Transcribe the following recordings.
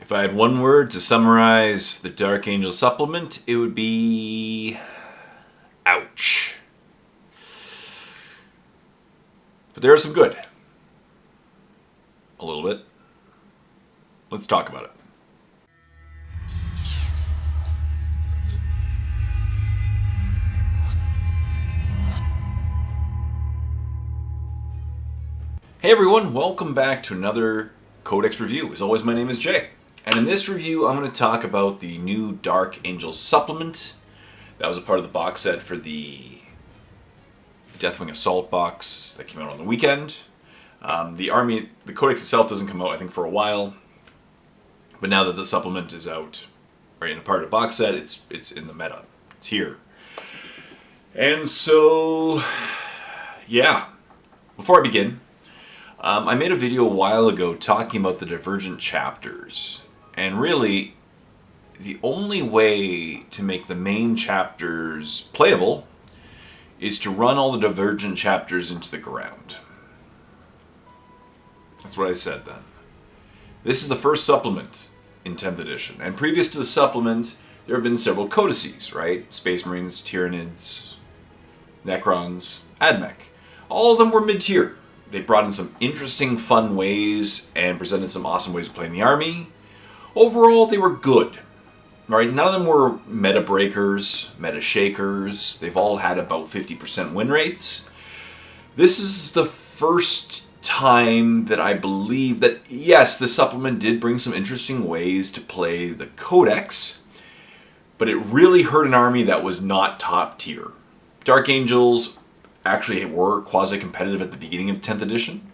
If I had one word to summarize the Dark Angel supplement, it would be ouch. But there is some good. A little bit. Let's talk about it. Hey everyone, welcome back to another Codex review. As always, my name is Jay. And in this review, I'm going to talk about the new Dark Angel supplement. That was a part of the box set for the Deathwing Assault box that came out on the weekend. The Codex itself doesn't come out, I think, for a while. But now that the supplement is out, right, in a part of the box set, it's in the meta. It's here. And so, yeah. Before I begin, I made a video a while ago talking about the divergent chapters. And really, the only way to make the main chapters playable is to run all the divergent chapters into the ground. That's what I said then. This is the first supplement in 10th edition. And previous to the supplement, there have been several codices, right? Space Marines, Tyranids, Necrons, Admech. All of them were mid-tier. They brought in some interesting, fun ways and presented some awesome ways of playing the army. Overall, they were good. Right? None of them were meta breakers, meta shakers. They've all had about 50% win rates. This is the first time that I believe that, yes, the supplement did bring some interesting ways to play the Codex, but it really hurt an army that was not top tier. Dark Angels actually were quasi-competitive at the beginning of 10th edition,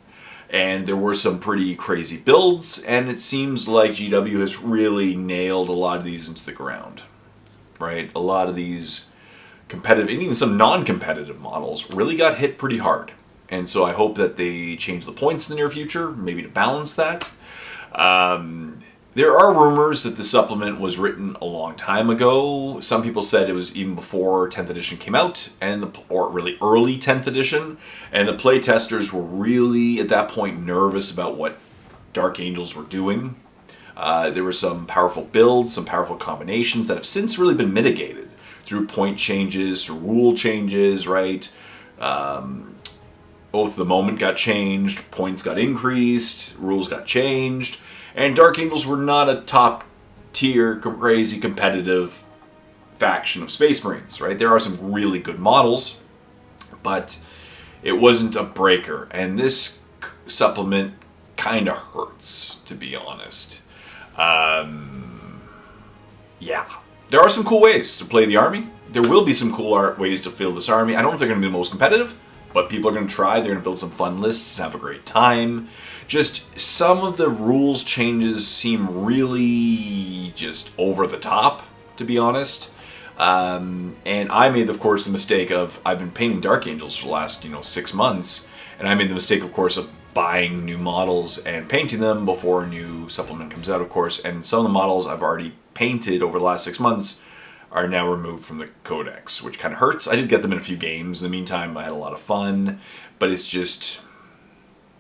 and there were some pretty crazy builds, and it seems like GW has really nailed a lot of these into the ground, right? A lot of these competitive, and even some non-competitive models really got hit pretty hard, and so I hope that they change the points in the near future, maybe to balance that. There are rumors that the supplement was written a long time ago. Some people said it was even before 10th edition came out, or really early 10th edition, and the playtesters were really, at that point, nervous about what Dark Angels were doing. There were some powerful builds, some powerful combinations that have since really been mitigated through point changes, through rule changes, right? Oath of the Moment got changed, points got increased, rules got changed. And Dark Angels were not a top-tier, crazy, competitive faction of Space Marines, right? There are some really good models, but it wasn't a breaker. And this supplement kind of hurts, to be honest. Yeah. There are some cool ways to play the army. There will be some cool ways to field this army. I don't know if they're going to be the most competitive, but people are going to try. They're going to build some fun lists and have a great time. Just some of the rules changes seem really just over the top, to be honest. And I made, of course, the mistake of, I've been painting Dark Angels for the last, 6 months, and I made the mistake, of course, of buying new models and painting them before a new supplement comes out, of course. And some of the models I've already painted over the last 6 months are now removed from the Codex, which kind of hurts. I did get them in a few games. In the meantime, I had a lot of fun, but it's just,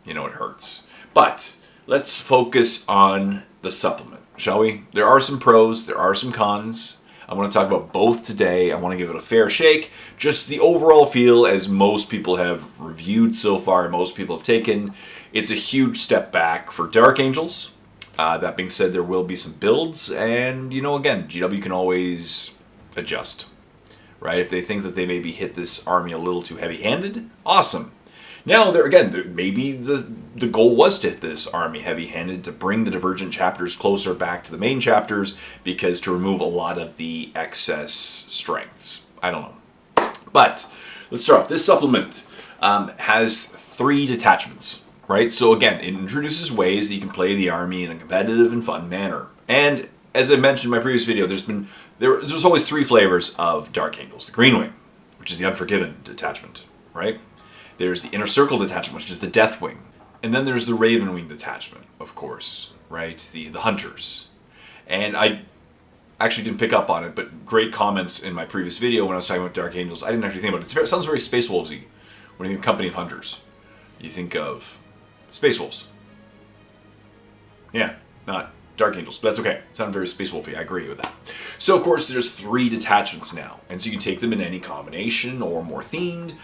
it hurts. But let's focus on the supplement, shall we? There are some pros, there are some cons. I want to talk about both today. I want to give it a fair shake. Just the overall feel, as most people have reviewed so far, most people have taken, it's a huge step back for Dark Angels. That being said, there will be some builds, and, again, GW can always adjust, right? If they think that they maybe hit this army a little too heavy-handed, awesome. Now, maybe the goal was to hit this army heavy-handed, to bring the divergent chapters closer back to the main chapters, because to remove a lot of the excess strengths. I don't know. But let's start off. This supplement has 3 detachments, right? So again, it introduces ways that you can play the army in a competitive and fun manner. And as I mentioned in my previous video, there's always 3 flavors of Dark Angels. The Greenwing, which is the Unforgiven detachment, right? There's the Inner Circle detachment, which is the Deathwing. And then there's the Ravenwing detachment, of course, right? The Hunters. And I actually didn't pick up on it, but great comments in my previous video when I was talking about Dark Angels. I didn't actually think about it. It sounds very Space Wolves-y when you think of Company of Hunters. You think of Space Wolves. Yeah, not Dark Angels. But that's okay. It sounded very Space Wolfy. I agree with that. So, of course, there's 3 detachments now. And so you can take them in any combination or more themed.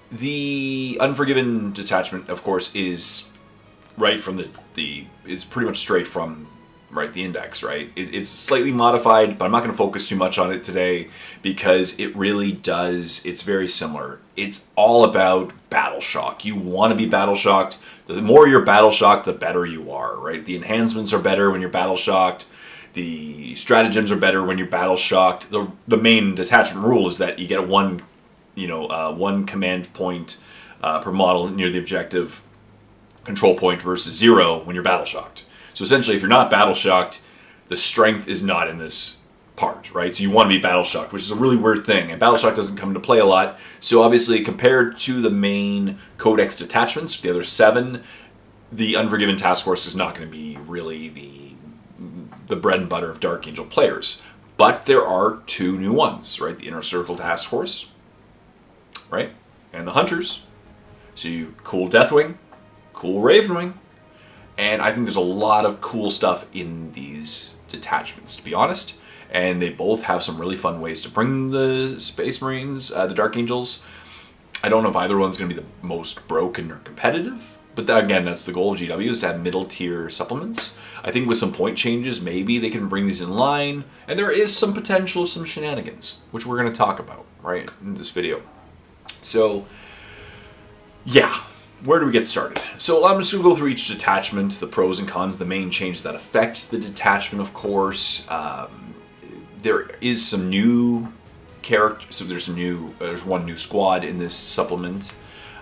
The Unforgiven detachment, of course, is right from is pretty much straight from the index, right? It's slightly modified, but I'm not going to focus too much on it today because it really does. It's very similar. It's all about battle shock. You want to be battle shocked. The more you're battle shocked, the better you are, right? The enhancements are better when you're battle shocked. The stratagems are better when you're battle shocked. The main detachment rule is that you get one command point per model near the objective control point versus 0 when you're battle shocked. So essentially, if you're not battle shocked, the strength is not in this part, right? So you want to be battle shocked, which is a really weird thing, and battle shock doesn't come into play a lot. So obviously, compared to the main Codex detachments, the other 7, the Unforgiven task force is not going to be really the bread and butter of Dark Angel players. But there are 2 new ones, right? The Inner Circle task force, right, and the Hunters. So you cool Deathwing, cool Ravenwing. And I think there's a lot of cool stuff in these detachments, to be honest. And they both have some really fun ways to bring the Space Marines, the Dark Angels. I don't know if either one's going to be the most broken or competitive. But again, that's the goal of GW, is to have middle tier supplements. I think with some point changes, maybe they can bring these in line. And there is some potential of some shenanigans, which we're going to talk about, right, in this video. So, yeah. Where do we get started? So I'm just going to go through each detachment, the pros and cons, the main changes that affect the detachment, of course. There is some new characters, so there's one new squad in this supplement,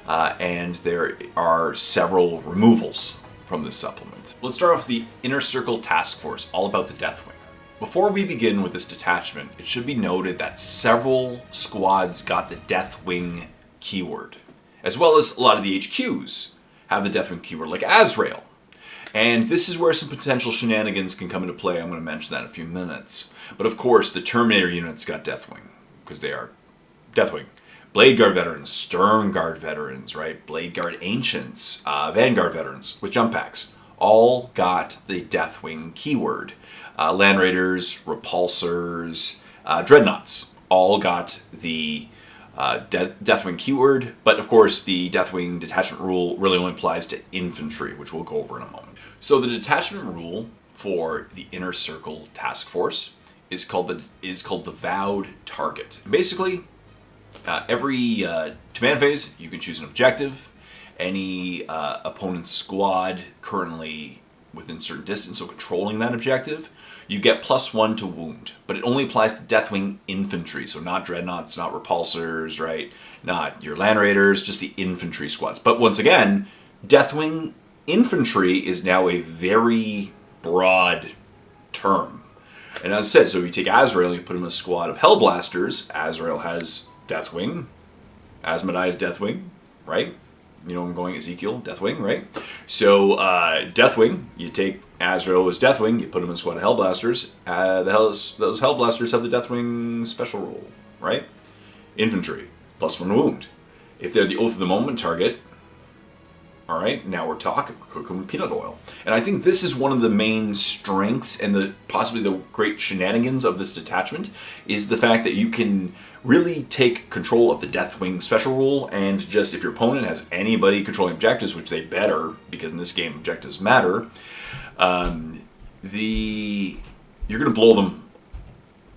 and there are several removals from this supplement. Let's start off with the Inner Circle Task Force, all about the Deathwing. Before we begin with this detachment, it should be noted that several squads got the Deathwing keyword, as well as a lot of the HQs have the Deathwing keyword, like Azrael. And this is where some potential shenanigans can come into play. I'm going to mention that in a few minutes. But of course, the Terminator units got Deathwing, because they are Deathwing. Blade Guard veterans, Stern Guard veterans, right? Blade Guard Ancients, Vanguard veterans with jump packs, all got the Deathwing keyword. Land Raiders, Repulsors, Dreadnoughts, all got the Deathwing keyword, but of course the Deathwing detachment rule really only applies to infantry, which we'll go over in a moment. So the detachment rule for the Inner Circle Task Force is called the Vowed Target. Basically, every command phase you can choose an objective. Any opponent's squad currently within certain distance, so controlling that objective, you get +1 to wound, but it only applies to Deathwing infantry, so not Dreadnoughts, not Repulsors, right? Not your Land Raiders, just the infantry squads. But once again, Deathwing infantry is now a very broad term. And as I said, so if you take Azrael, you put him in a squad of Hellblasters, Azrael has Deathwing, Asmodai is Deathwing, right? You know I'm going, Ezekiel, Deathwing, right? So, Deathwing, you take Azrael as Deathwing, you put him in a squad of Hellblasters. Those Hellblasters have the Deathwing special rule, right? Infantry, +1 wound. If they're the Oath of the Moment target, all right, now we're talking, we're cooking with peanut oil. And I think this is one of the main strengths and possibly the great shenanigans of this detachment, is the fact that you can really take control of the Deathwing special rule, and just if your opponent has anybody controlling objectives, which they better, because in this game objectives matter, you're going to blow them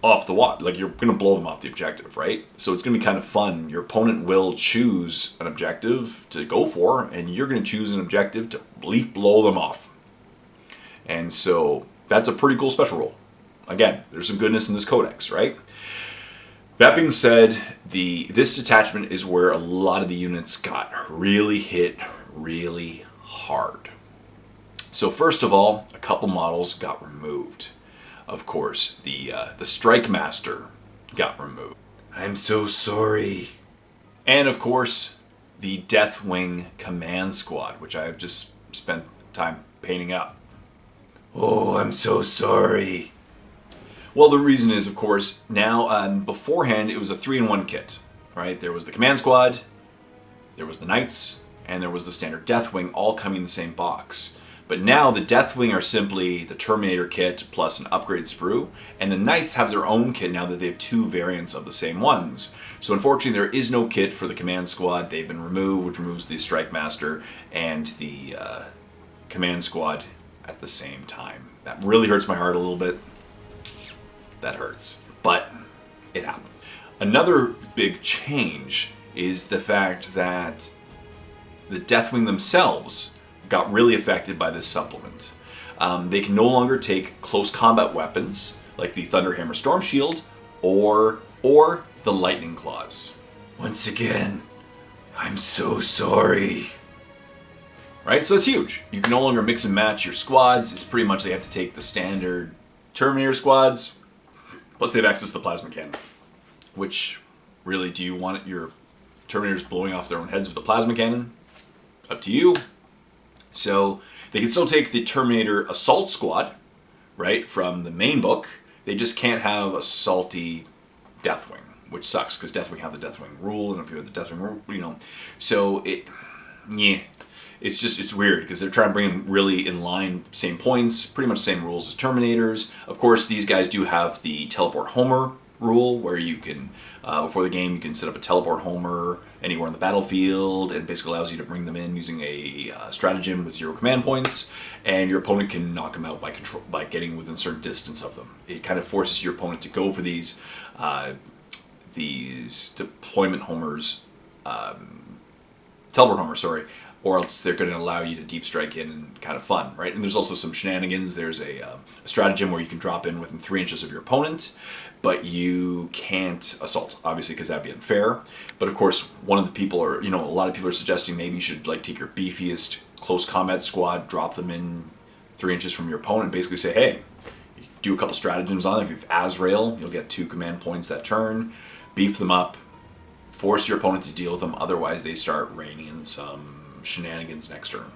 off the wall. Like, you're going to blow them off the objective, right? So it's going to be kind of fun. Your opponent will choose an objective to go for, and you're going to choose an objective to blow them off. And so that's a pretty cool special rule. Again, there's some goodness in this codex, right? That being said, this detachment is where a lot of the units got really hit really hard. So first of all, a couple models got removed. Of course, the Strike Master got removed. I'm so sorry. And of course, the Deathwing Command Squad, which I have just spent time painting up. Oh, I'm so sorry. Well, the reason is, of course, now, beforehand, it was a 3-in-1 kit, right? There was the Command Squad, there was the Knights, and there was the standard Deathwing, all coming in the same box. But now the Deathwing are simply the Terminator kit plus an upgrade sprue, and the Knights have their own kit now that they have 2 variants of the same ones. So unfortunately there is no kit for the Command Squad. They've been removed, which removes the Strike Master and the Command Squad at the same time. That really hurts my heart a little bit. That hurts. But it happened. Another big change is the fact that the Deathwing themselves got really affected by this supplement. They can no longer take close combat weapons like the Thunderhammer Storm Shield or the Lightning Claws. Once again, I'm so sorry. Right, so that's huge. You can no longer mix and match your squads. It's pretty much they have to take the standard Terminator squads, plus they have access to the plasma cannon. Which, really, do you want your Terminators blowing off their own heads with a plasma cannon? Up to you. So they can still take the Terminator Assault Squad, right, from the main book. They just can't have a salty Deathwing, which sucks because Deathwing have the Deathwing rule, and if you have the Deathwing rule, you know. So it's weird because they're trying to bring them really in line, same points, pretty much same rules as Terminators. Of course, these guys do have the Teleport Homer rule where you can, before the game, you can set up a Teleport Homer anywhere on the battlefield, and it basically allows you to bring them in using a stratagem with 0 command points, and your opponent can knock them out by getting within a certain distance of them. It kind of forces your opponent to go for these deployment homers, teleport homers, sorry, or else they're going to allow you to deep strike in and kind of fun, right? And there's also some shenanigans. There's a stratagem where you can drop in within 3 inches of your opponent, but you can't assault, obviously, because that'd be unfair. But of course, one of the people, or a lot of people are suggesting maybe you should like take your beefiest close combat squad, drop them in 3 inches from your opponent, and basically say, hey, you do a couple stratagems on it. If you have Azrael, you'll get 2 command points that turn, beef them up, force your opponent to deal with them. Otherwise, they start raining in some shenanigans next turn.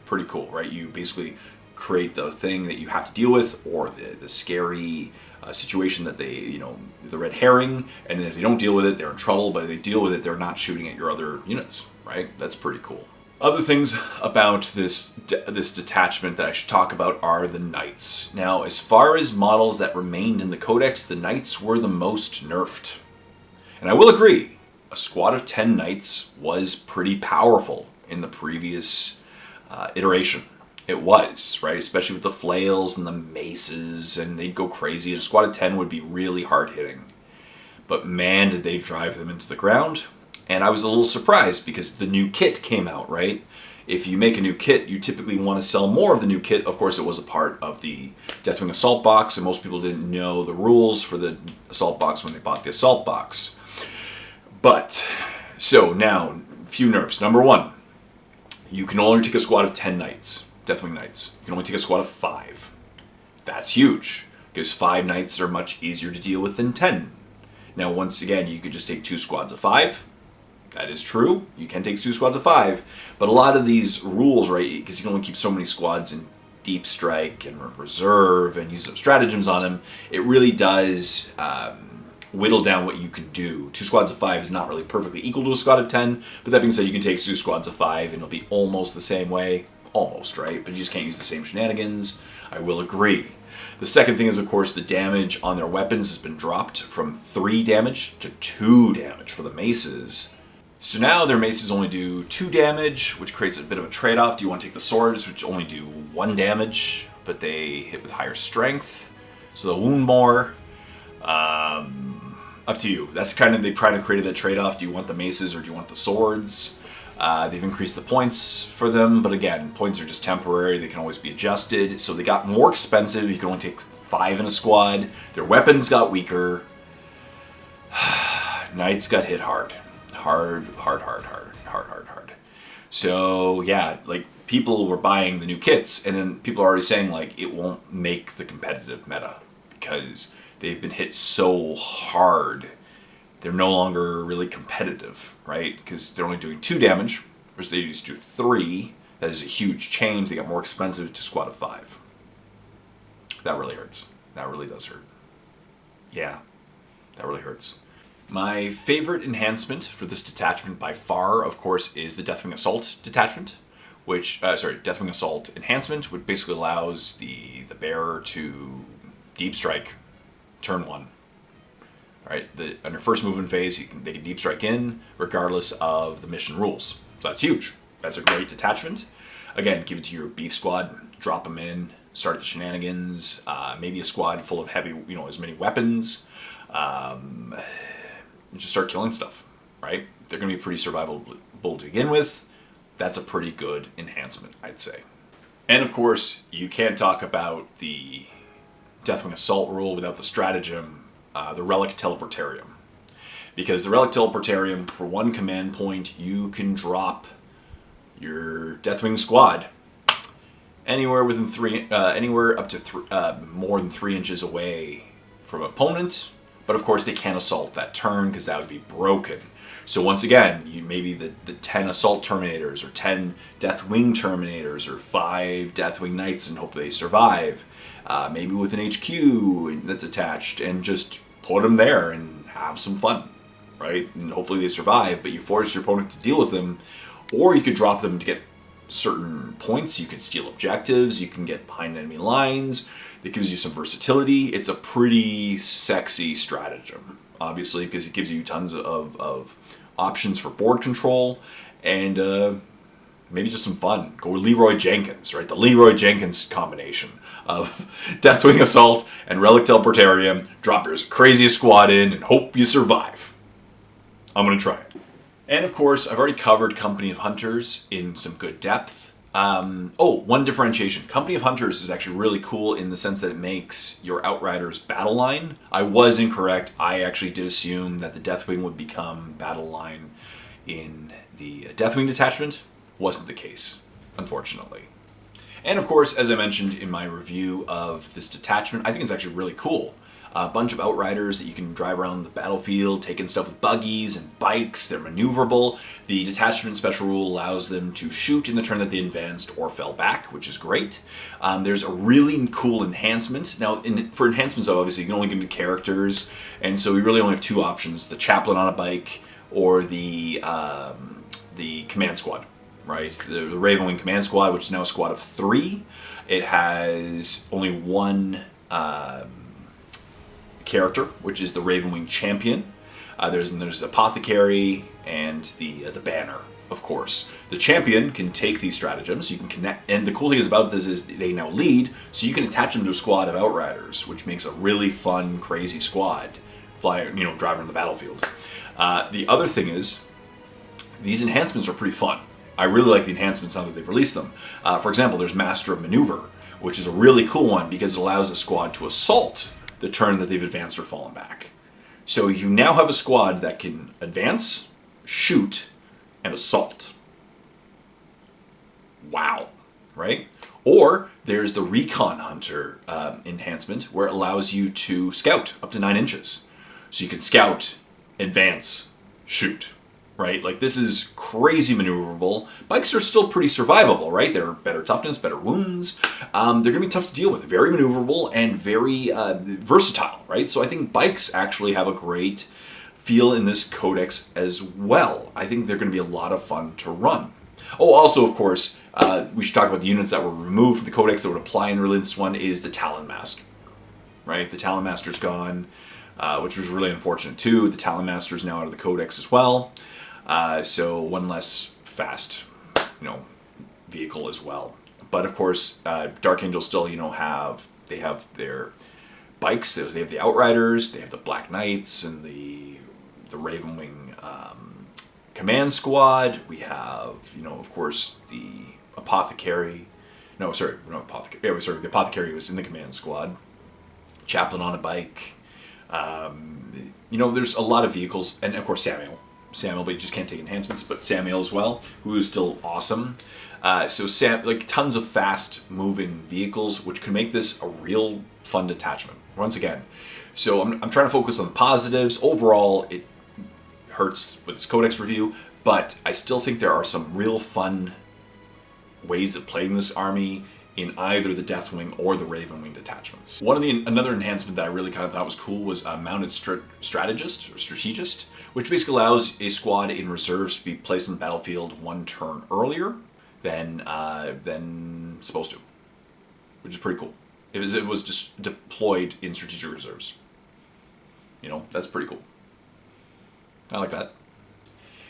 Pretty cool, right? You basically create the thing that you have to deal with, or the scary situation that they, the red herring, and then if they don't deal with it, they're in trouble, but if they deal with it, they're not shooting at your other units, right? That's pretty cool. Other things about this detachment that I should talk about are the Knights. Now, as far as models that remained in the Codex, the Knights were the most nerfed. And I will agree, a squad of 10 Knights was pretty powerful in the previous iteration. It was, right? Especially with the flails and the maces, and they'd go crazy. A squad of 10 would be really hard-hitting. But man, did they drive them into the ground. And I was a little surprised because the new kit came out, right? If you make a new kit, you typically want to sell more of the new kit. Of course, it was a part of the Deathwing Assault Box, and most people didn't know the rules for the Assault Box when they bought the Assault Box. But, so now, a few nerfs. Number 1, you can only take a squad of 10 Knights. Deathwing Knights. You can only take a squad of 5. That's huge, because 5 Knights are much easier to deal with than 10. Now, once again, you could just take 2 squads of 5. That is true. You can take 2 squads of 5. But a lot of these rules, right, because you can only keep so many squads in Deep Strike and Reserve and use those stratagems on them, it really does whittle down what you can do. 2 squads of 5 is not really perfectly equal to a squad of 10, but that being said, you can take 2 squads of 5 and it'll be almost the same way. Almost, right? But you just can't use the same shenanigans. I will agree. The second thing is, of course, the damage on their weapons has been dropped from 3 damage to 2 damage for the maces. So now their maces only do 2 damage, which creates a bit of a trade-off. Do you want to take the swords, which only do 1 damage, but they hit with higher strength, so they'll wound more? Up to you. That's kind of, they kind of created that trade-off. Do you want the maces or do you want the swords? They've increased the points for them, but again, points are just temporary. They can always be adjusted. So they got more expensive. You can only take 5 in a squad. Their weapons got weaker. Knights got hit hard. Hard. So yeah, like people were buying the new kits, and then people are already saying like it won't make the competitive meta because they've been hit so hard. They're no longer really competitive, right? Because they're only doing 2 damage, whereas they used to do 3. That is a huge change. They got more expensive to squad of 5. That really hurts. That really does hurt. Yeah, that really hurts. My favorite enhancement for this detachment by far, of course, is the Deathwing Assault detachment, Deathwing Assault Enhancement, which basically allows the bearer to deep strike turn 1. Right, on your first movement phase, they can deep strike in regardless of the mission rules. So that's huge. That's a great detachment. Again, give it to your beef squad, drop them in, start the shenanigans. Maybe a squad full of heavy, as many weapons. Just start killing stuff. Right, they're going to be pretty survivable to begin with. That's a pretty good enhancement, I'd say. And of course, you can't talk about the Deathwing Assault rule without the stratagem, the Relic Teleportarium. Because the Relic Teleportarium, for 1 command point, you can drop your Deathwing squad anywhere up to more than 3 inches away from an opponent. But of course, they can't assault that turn because that would be broken. So once again, maybe the 10 Assault Terminators or 10 Deathwing Terminators or 5 Deathwing Knights and hope they survive. Maybe with an HQ that's attached, and just put them there and have some fun, right? And hopefully they survive, but you force your opponent to deal with them. Or you could drop them to get certain points. You could steal objectives. You can get behind enemy lines. That gives you some versatility. It's a pretty sexy stratagem, obviously, because it gives you tons of options for board control, and maybe just some fun. Go with Leroy Jenkins, right? The Leroy Jenkins combination of Deathwing Assault and Relic Teleportarium. Drop your craziest squad in and hope you survive. I'm going to try it. And of course, I've already covered Company of Hunters in some good depth. One differentiation. Company of Hunters is actually really cool in the sense that it makes your Outriders battle line. I was incorrect. I actually did assume that the Deathwing would become battle line in the Deathwing detachment. Wasn't the case, unfortunately. And of course, as I mentioned in my review of this detachment, I think it's actually really cool. A bunch of Outriders that you can drive around the battlefield, taking stuff with buggies and bikes. They're maneuverable. The detachment special rule allows them to shoot in the turn that they advanced or fell back, which is great. There's a really cool enhancement. Now, for enhancements, obviously, you can only give them to characters, and so we really only have 2 options: the Chaplain on a bike or the Command Squad, right? The Ravenwing Command Squad, which is now a squad of 3. It has only 1... character, which is the Ravenwing Champion. There's Apothecary and the Banner, of course. The Champion can take these stratagems. You can connect, and the cool thing about this is they now lead, so you can attach them to a squad of Outriders, which makes a really fun, crazy squad, driving on the battlefield. The other thing is, these enhancements are pretty fun. I really like the enhancements now that they've released them. For example, there's Master of Maneuver, which is a really cool one because it allows a squad to assault the turn that they've advanced or fallen back. So you now have a squad that can advance, shoot, and assault. Wow, right? Or there's the Recon Hunter enhancement, where it allows you to scout up to 9 inches. So you can scout, advance, shoot, right? Like, this is crazy maneuverable. Bikes are still pretty survivable, right? They're better toughness, better wounds. They're going to be tough to deal with. Very maneuverable and very versatile, right? So I think bikes actually have a great feel in this codex as well. I think they're going to be a lot of fun to run. Oh, also, of course, we should talk about the units that were removed from the codex that would apply in this one is the Talon Master, right? The Talon Master's gone, which was really unfortunate too. The Talon Master's now out of the codex as well. So one less fast, vehicle as well. But of course, Dark Angels still, have their bikes. They have the Outriders, they have the Black Knights, and the Ravenwing Command Squad. We have, of course, the Apothecary. No, sorry, not Apothecary. Yeah, sorry, the Apothecary was in the Command Squad. Chaplain on a bike. There's a lot of vehicles, and of course Samuel, but you just can't take enhancements, but Samuel as well, who is still awesome. Tons of fast-moving vehicles, which can make this a real fun detachment. Once again, so I'm trying to focus on the positives. Overall, it hurts with this Codex review, but I still think there are some real fun ways of playing this army in either the Deathwing or the Ravenwing detachments. Another enhancement that I really kind of thought was cool was a Mounted Strategist, which basically allows a squad in reserves to be placed on the battlefield 1 turn earlier. than supposed to, which is pretty cool. It was just deployed in strategic reserves. You know, that's pretty cool. I like that.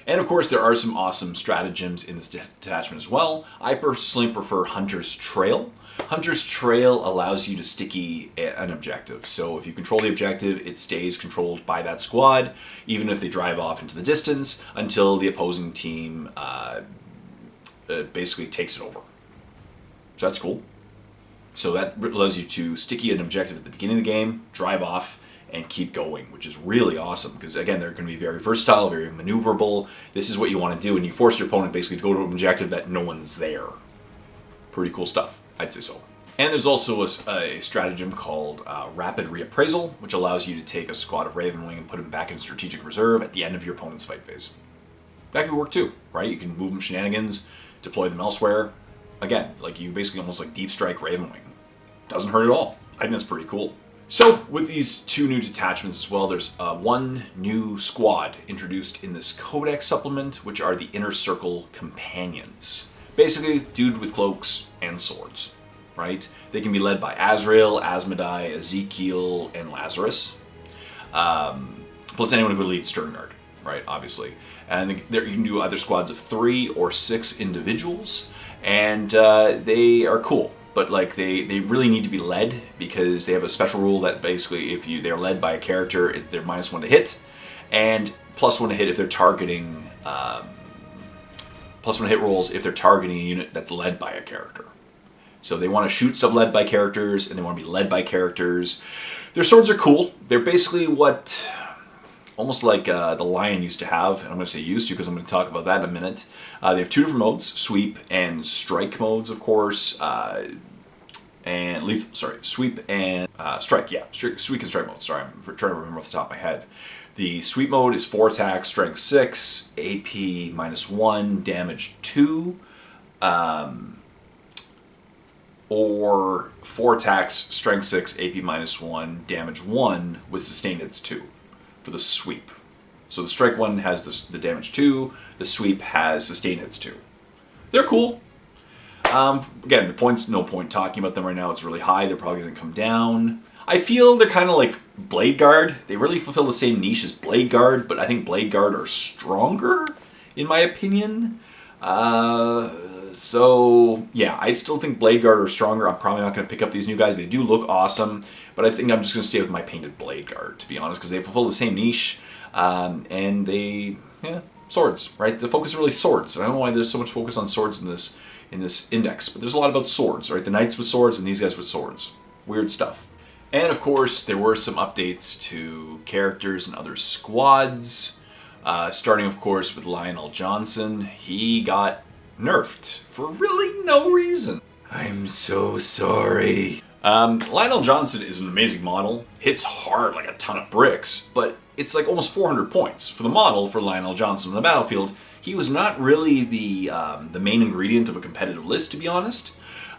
And of course, there are some awesome stratagems in this detachment as well. I personally prefer Hunter's Trail. Hunter's Trail allows you to sticky an objective. So if you control the objective, it stays controlled by that squad, even if they drive off into the distance, until the opposing team basically takes it over. So that's cool. So that allows you to sticky an objective at the beginning of the game, drive off, and keep going, which is really awesome because, again, they're going to be very versatile, very maneuverable. This is what you want to do, and you force your opponent basically to go to an objective that no one's there. Pretty cool stuff, I'd say so. And there's also a stratagem called Rapid Reappraisal, which allows you to take a squad of Ravenwing and put them back in strategic reserve at the end of your opponent's fight phase. That can work too, right? You can move them shenanigans, deploy them elsewhere. Again, like you basically almost like deep strike Ravenwing. Doesn't hurt at all. I think that's pretty cool. So, with these two new detachments as well, there's one new squad introduced in this Codex Supplement, which are the Inner Circle Companions. Basically, dude with cloaks and swords, right? They can be led by Azrael, Asmodai, Ezekiel, and Lazarus. Plus anyone who leads Sternguard, right, obviously. And there you can do either squads of 3 or 6 individuals, and they are cool. But like they really need to be led because they have a special rule that basically if they're led by a character, they're -1 to hit, and +1 to hit if they're targeting +1 hit rolls if they're targeting a unit that's led by a character. So they want to shoot stuff led by characters, and they want to be led by characters. Their swords are cool. They're basically what almost like the Lion used to have, and I'm going to say used to because I'm going to talk about that in a minute. They have 2 different modes, sweep and strike modes, of course. And lethal, sweep and strike, yeah, sweep and strike mode. Sorry, I'm trying to remember off the top of my head. The sweep mode is 4 attacks, strength 6, AP -1, damage 2, or 4 attacks, strength 6, AP -1, damage 1 with sustained hits 2 for the sweep. So the strike one has the damage 2, the sweep has sustained hits 2. They're cool. Again, the points, no point talking about them right now. It's really high. They're probably going to come down. I feel they're kind of like Blade Guard. They really fulfill the same niche as Blade Guard, but I think Blade Guard are stronger, in my opinion. So, yeah, I still think Blade Guard are stronger. I'm probably not going to pick up these new guys. They do look awesome, but I think I'm just going to stay with my painted Blade Guard, to be honest, because they fulfill the same niche, and they, yeah, swords, right? The focus is really swords. I don't know why there's so much focus on swords in this index, but there's a lot about swords, right? The knights with swords and these guys with swords. Weird stuff. And of course, there were some updates to characters and other squads, starting of course with Lionel Johnson. He got nerfed for really no reason. I'm so sorry. Lionel Johnson is an amazing model. Hits hard like a ton of bricks, but it's like almost 400 points for the model for Lionel Johnson on the battlefield. He was not really the main ingredient of a competitive list, to be honest.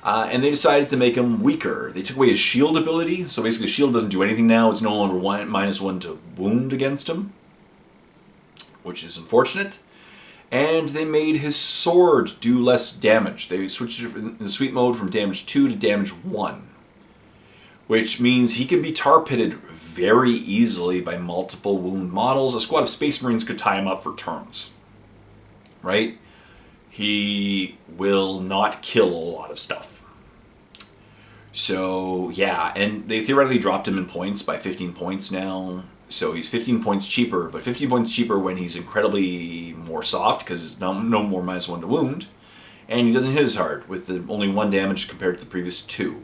And they decided to make him weaker. They took away his shield ability, so basically shield doesn't do anything now. It's no longer -1 to wound against him, which is unfortunate. And they made his sword do less damage. They switched it in the sweep mode from damage 2 to damage 1, which means he can be tar pitted very easily by multiple wound models. A squad of Space Marines could tie him up for turns. Right? He will not kill a lot of stuff. So, yeah, and they theoretically dropped him in points by 15 points now. So he's 15 points cheaper, but 15 points cheaper when he's incredibly more soft, because no more -1 to wound. And he doesn't hit as hard, with only 1 damage compared to the previous 2.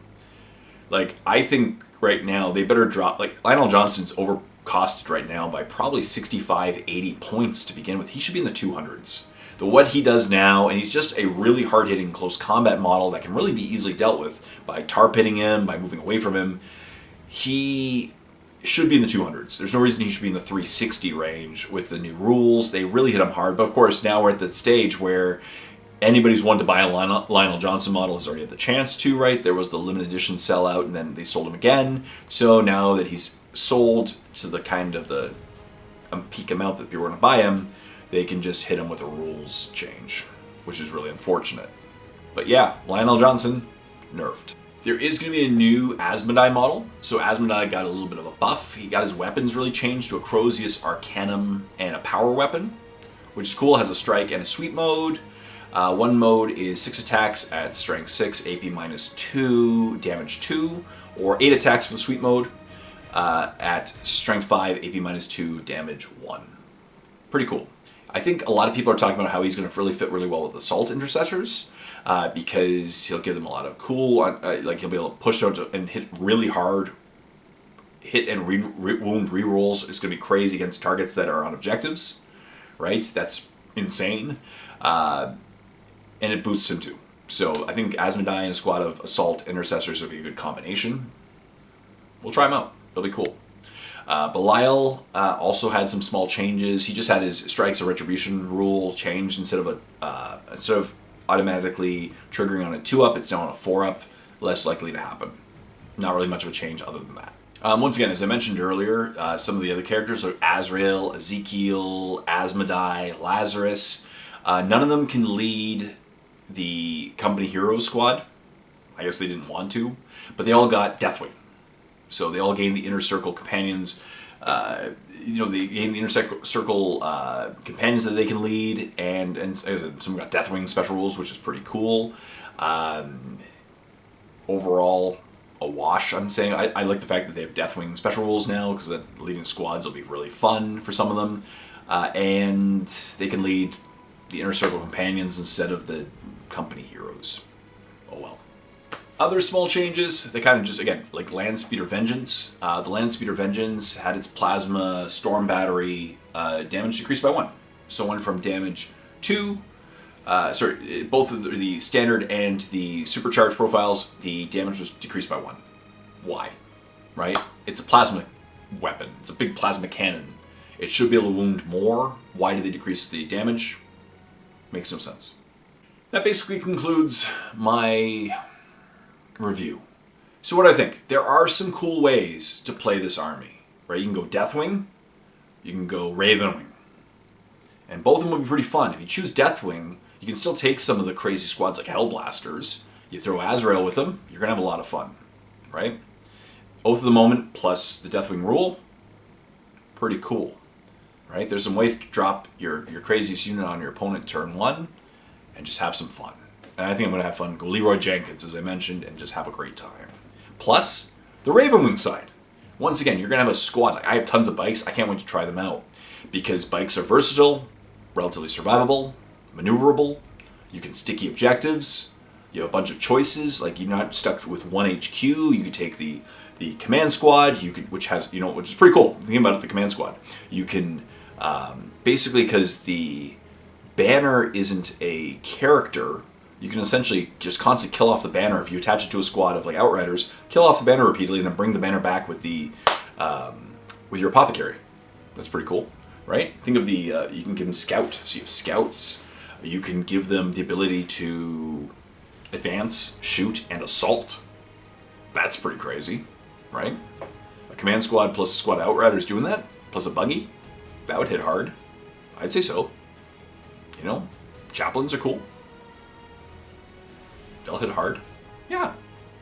Like, I think right now they better drop, like, Lionel Johnson's overcosted right now by probably 65, 80 points to begin with. He should be in the 200s. What he does now, and he's just a really hard-hitting close combat model that can really be easily dealt with by tar pitting him, by moving away from him. He should be in the 200s. There's no reason he should be in the 360 range with the new rules. They really hit him hard, but of course now we're at the stage where anybody who's wanted to buy a Lionel Johnson model has already had the chance to, right? There was the limited edition sellout, and then they sold him again. So now that he's sold to the kind of the peak amount that people are going to buy him, they can just hit him with a rules change, which is really unfortunate. But yeah, Lionel Johnson, nerfed. There is going to be a new Asmodai model. So Asmodai got a little bit of a buff. He got his weapons really changed to a Crozius Arcanum and a power weapon, which is cool. It has a strike and a sweep mode. One mode is 6 attacks at strength 6, AP minus 2, damage 2, or 8 attacks for the sweep mode at strength 5, AP minus 2, damage 1. Pretty cool. I think a lot of people are talking about how he's going to really fit really well with Assault Intercessors because he'll give them a lot of cool, like he'll be able to push out and hit really hard, hit and wound rerolls. It's going to be crazy against targets that are on objectives, right? That's insane. And it boosts him too. So I think Asmodai and a squad of Assault Intercessors would be a good combination. We'll try him out. It'll be cool. Belial also had some small changes. He just had his Strikes of Retribution rule changed. Instead of automatically triggering on a 2-up, it's now on a 4-up. Less likely to happen. Not really much of a change other than that. Once again, as I mentioned earlier, some of the other characters are Azrael, Ezekiel, Asmodai, Lazarus. None of them can lead the Company Heroes squad. I guess they didn't want to, but they all got Deathwing. So they all gained the Inner Circle companions. They gain the Inner Circle companions that they can lead, and some got Deathwing special rules, which is pretty cool. Overall, a wash, I'm saying. I like the fact that they have Deathwing special rules now, because leading squads will be really fun for some of them. And they can lead the Inner Circle companions instead of the Company Heroes. Oh well. Other small changes, they kind of just, again, like Landspeeder Vengeance. The Landspeeder Vengeance had its Plasma Storm Battery damage decreased by 1. So went from damage 2, both of the standard and the supercharged profiles, the damage was decreased by 1. Why? Right? It's a plasma weapon. It's a big plasma cannon. It should be able to wound more. Why did they decrease the damage? Makes no sense. That basically concludes my review. So what do I think? There are some cool ways to play this army, right? You can go Deathwing, you can go Ravenwing, and both of them will be pretty fun. If you choose Deathwing, you can still take some of the crazy squads like Hellblasters. You throw Azrael with them, you're gonna have a lot of fun, right? Oath of the Moment plus the Deathwing rule, pretty cool, right? There's some ways to drop your craziest unit on your opponent turn 1 and just have some fun. And I think I'm going to have fun. Go Leroy Jenkins, as I mentioned, and just have a great time. Plus, the Ravenwing side. Once again, you're going to have a squad. Like, I have tons of bikes. I can't wait to try them out. Because bikes are versatile, relatively survivable, maneuverable. You can sticky objectives. You have a bunch of choices. Like, you're not stuck with one HQ. You could take the command squad, which is pretty cool. Thinking about it, the command squad. You can, basically, because the banner isn't a character, you can essentially just constantly kill off the banner. If you attach it to a squad of like Outriders, kill off the banner repeatedly and then bring the banner back with with your apothecary. That's pretty cool, right? Think of you can give them scout. So you have scouts. You can give them the ability to advance, shoot, and assault. That's pretty crazy, right? A command squad plus a squad of Outriders doing that, plus a buggy, that would hit hard. I'd say so. Chaplains are cool. They'll hit hard. Yeah.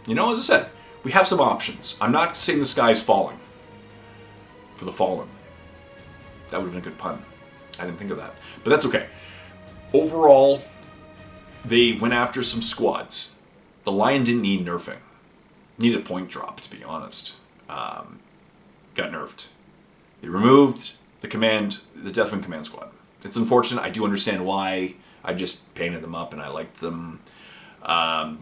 As I said, we have some options. I'm not saying the sky's falling for the fallen. That would have been a good pun. I didn't think of that. But that's okay. Overall, they went after some squads. The Lion didn't need nerfing. Needed a point drop, to be honest. Got nerfed. They removed the Deathwing command squad. It's unfortunate. I do understand why. I just painted them up and I liked them.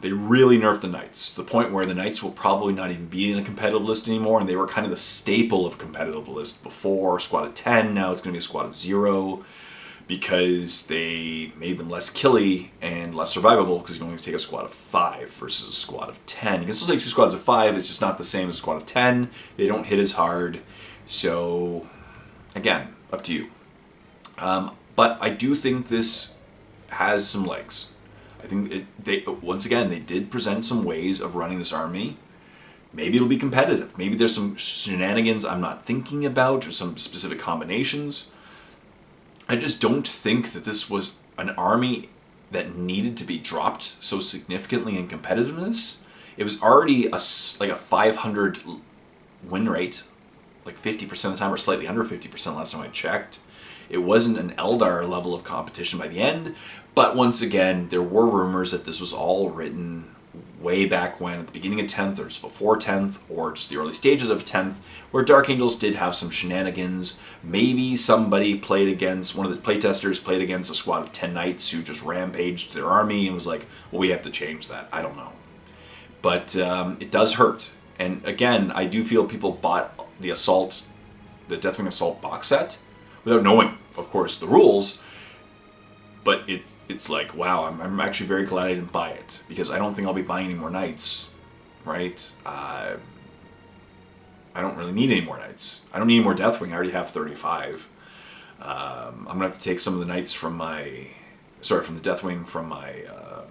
They really nerfed the Knights to the point where the Knights will probably not even be in a competitive list anymore, and they were kind of the staple of competitive list before. Squad of 10, now it's going to be a squad of 0 because they made them less killy and less survivable because you can only take a squad of 5 versus a squad of 10. You can still take 2 squads of 5, it's just not the same as a squad of 10. They don't hit as hard. So, again, up to you. But I do think this has some legs. I think they did present some ways of running this army. Maybe it'll be competitive. Maybe there's some shenanigans I'm not thinking about or some specific combinations. I just don't think that this was an army that needed to be dropped so significantly in competitiveness. It was already like a 500 win rate, like 50% of the time, or slightly under 50% last time I checked. It wasn't an Eldar level of competition by the end, but once again, there were rumors that this was all written way back when, at the beginning of 10th, or just before 10th, or just the early stages of 10th, where Dark Angels did have some shenanigans. Maybe somebody played against, one of the playtesters played against a squad of 10 knights who just rampaged their army and was like, well, we have to change that. I don't know. But it does hurt. And again, I do feel people bought the Deathwing Assault box set without knowing, of course, the rules. But it's like, wow, I'm actually very glad I didn't buy it, because I don't think I'll be buying any more knights, right? I don't really need any more knights. I don't need any more Deathwing. I already have 35. I'm going to have to take some of the knights from the Deathwing from my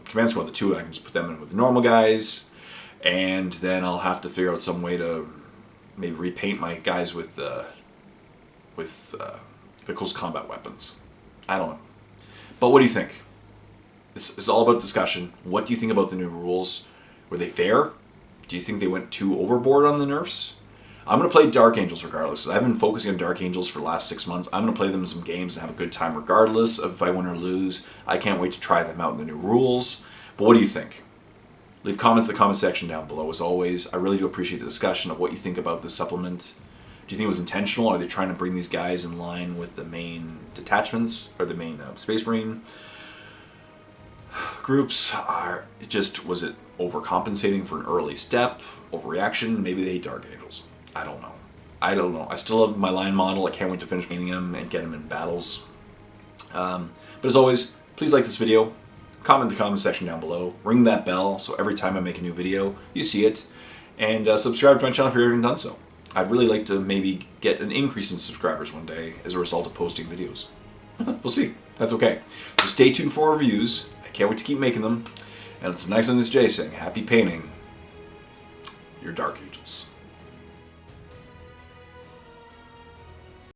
command squad, the 2, and I can just put them in with the normal guys. And then I'll have to figure out some way to maybe repaint my guys with the close combat weapons. I don't know. But what do you think? This is all about discussion. What do you think about the new rules? Were they fair? Do you think they went too overboard on the nerfs? I'm going to play Dark Angels regardless. I've been focusing on Dark Angels for the last 6 months. I'm going to play them in some games and have a good time regardless of if I win or lose. I can't wait to try them out in the new rules. But what do you think? Leave comments in the comment section down below. As always, I really do appreciate the discussion of what you think about this supplement. Do you think it was intentional? Are they trying to bring these guys in line with the main detachments, or the main Space Marine groups? Was it overcompensating for an early step? Overreaction? Maybe they hate Dark Angels. I don't know. I still have my line model. I can't wait to finish painting them and get them in battles. But as always, please like this video. Comment in the comment section down below. Ring that bell so every time I make a new video, you see it. And subscribe to my channel if you haven't done so. I'd really like to maybe get an increase in subscribers one day as a result of posting videos. We'll see. That's okay. So stay tuned for reviews. I can't wait to keep making them. And it's nice on this Jay saying, happy painting your Dark Angels.